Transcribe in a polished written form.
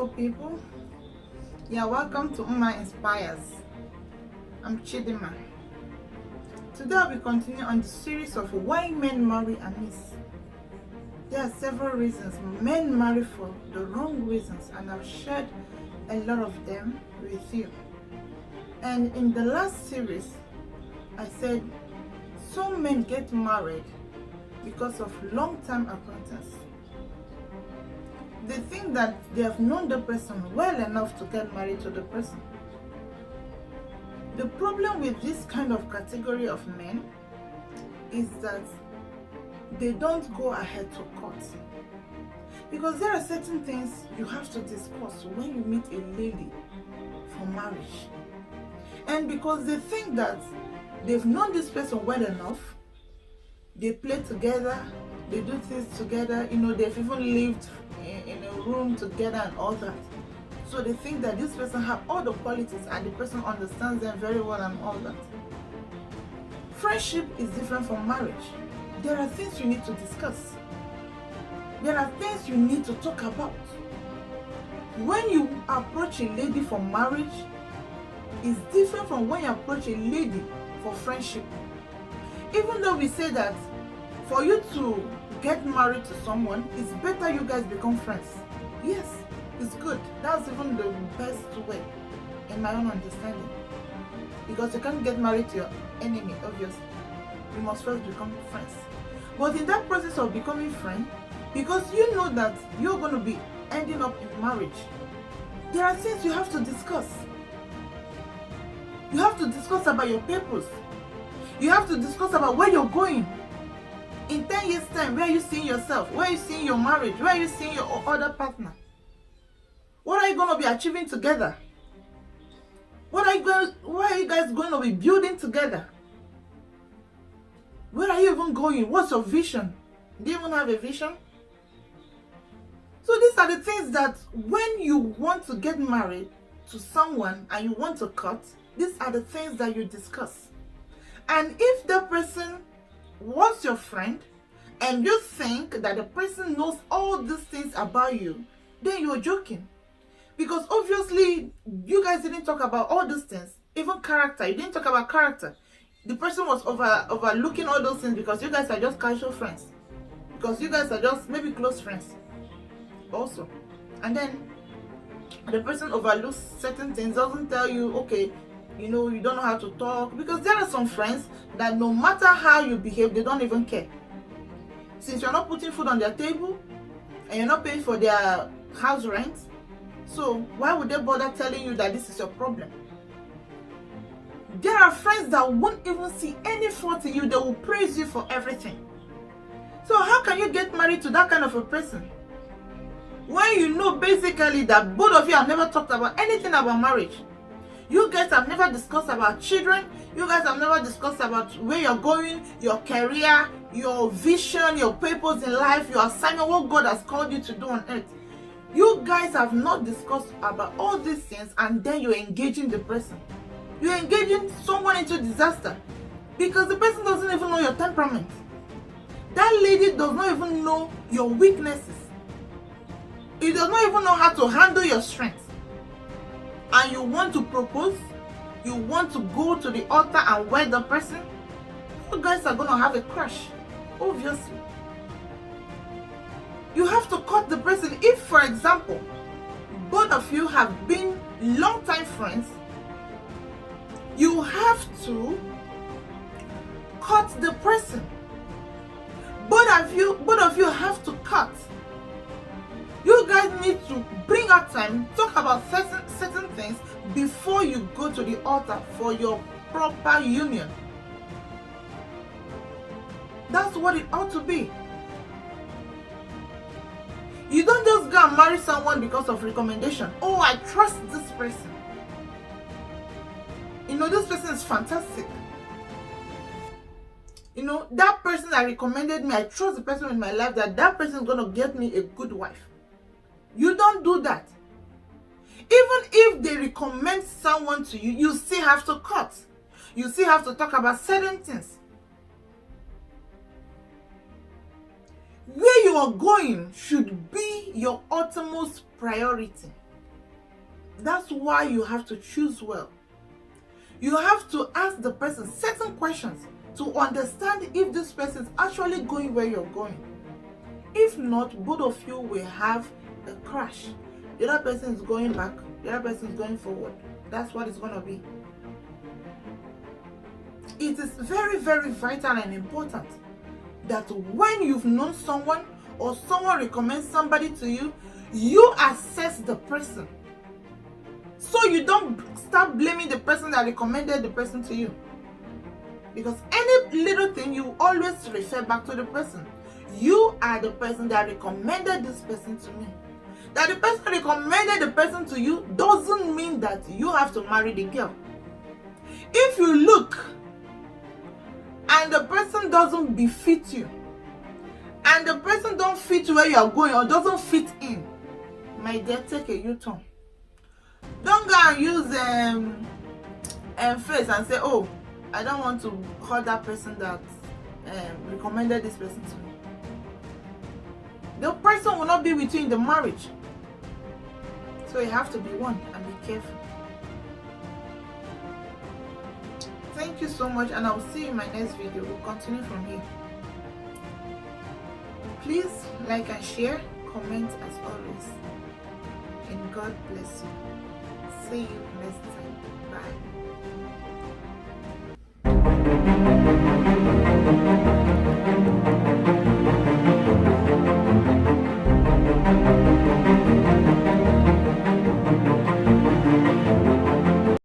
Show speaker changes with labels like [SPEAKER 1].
[SPEAKER 1] beautiful people. Yeah, welcome to Uma Inspires. I'm Chidima. Today I'll be continuing on the series of why men marry amiss. There are several reasons men marry for the wrong reasons, and I've shared a lot of them with you. And in the last series, I said some men get married because of long-term acquaintance. They think that they have known the person well enough to get married to the person. The problem with this kind of category of men is that they don't go ahead to court. Because there are certain things you have to discuss when you meet a lady for marriage. And because they think that they've known this person well enough, they play together, they do things together, they've even lived in a room together and all that. So they think that this person have all the qualities and the person understands them very well and all that. Friendship is different from marriage. There are things you need to discuss. There are things you need to talk about. When you approach a lady for marriage, it's different from when you approach a lady for friendship. Even though we say that for you to get married to someone, it's better you guys become friends. Yes, it's good. That's even the best way, in my own understanding. Because you can't get married to your enemy, obviously. You must first become friends. But in that process of becoming friends, because you know that you're going to be ending up in marriage, there are things you have to discuss. You have to discuss about your purpose. You have to discuss about where you're going. In 10 years' time, where are you seeing yourself? Where are you seeing your marriage? Where are you seeing your other partner? What are you going to be achieving together? Where are you guys going to be building together? Where are you even going? What's your vision? Do you even have a vision? So these are the things that when you want to get married to someone and you want to cut, these are the things that you discuss. And if the person was your friend and you think that the person knows all these things about you, then you're joking. Because obviously you guys didn't talk about all these things. Even character, you didn't talk about character. The person was overlooking all those things because you guys are just casual friends. Because you guys are just maybe close friends also. And then the person overlooks certain things, doesn't tell you, okay, you don't know how to talk. Because there are some friends that no matter how you behave, they don't even care. Since you're not putting food on their table and you're not paying for their house rent, so why would they bother telling you that this is your problem? There are friends that won't even see any fault in you. They will praise you for everything. So how can you get married to that kind of a person when you know basically that both of you have never talked about anything about marriage? You guys have never discussed about children. You guys have never discussed about where you're going, your career, your vision, your purpose in life, your assignment, what God has called you to do on earth. You guys have not discussed about all these things, and then you're engaging the person. You're engaging someone into disaster because the person doesn't even know your temperament. That lady does not even know your weaknesses. He does not even know how to handle your strengths. And you want to propose, you want to go to the altar and wed the person, you guys are going to have a crush, obviously. You have to cut the person. If, for example, both of you have been long-time friends, you have to cut the person. Both of you have to cut. You guys need to bring out time, talk about certain things before you go to the altar for your proper union. That's what it ought to be. You don't just go and marry someone because of recommendation. Oh, I trust this person. This person is fantastic. That person that recommended me, I trust the person in my life that person is going to get me a good wife. You don't do that. Even if they recommend someone to you, you still have to cut. You still have to talk about certain things. Where you are going should be your utmost priority. That's why you have to choose well. You have to ask the person certain questions to understand if this person is actually going where you're going. If not, both of you will have a crash. The other person is going back, the other person is going forward. That's what it's going to be. It is very, very vital and important that when you've known someone or someone recommends somebody to you, you assess the person. So you don't start blaming the person that recommended the person to you. Because any little thing, you always refer back to the person. You are the person that recommended this person to me. That the person recommended the person to you doesn't mean that you have to marry the girl. If you look and the person doesn't befit you, and the person don't fit where you are going or doesn't fit in, my dear, take a U-turn. Don't go and use face and say, oh, I don't want to call that person that recommended this person to me. The person will not be with you in the marriage. So you have to be one and be careful. Thank you so much, and I will see you in my next video. We'll continue from here. Please like and share, comment as always. And God bless you. See you next time.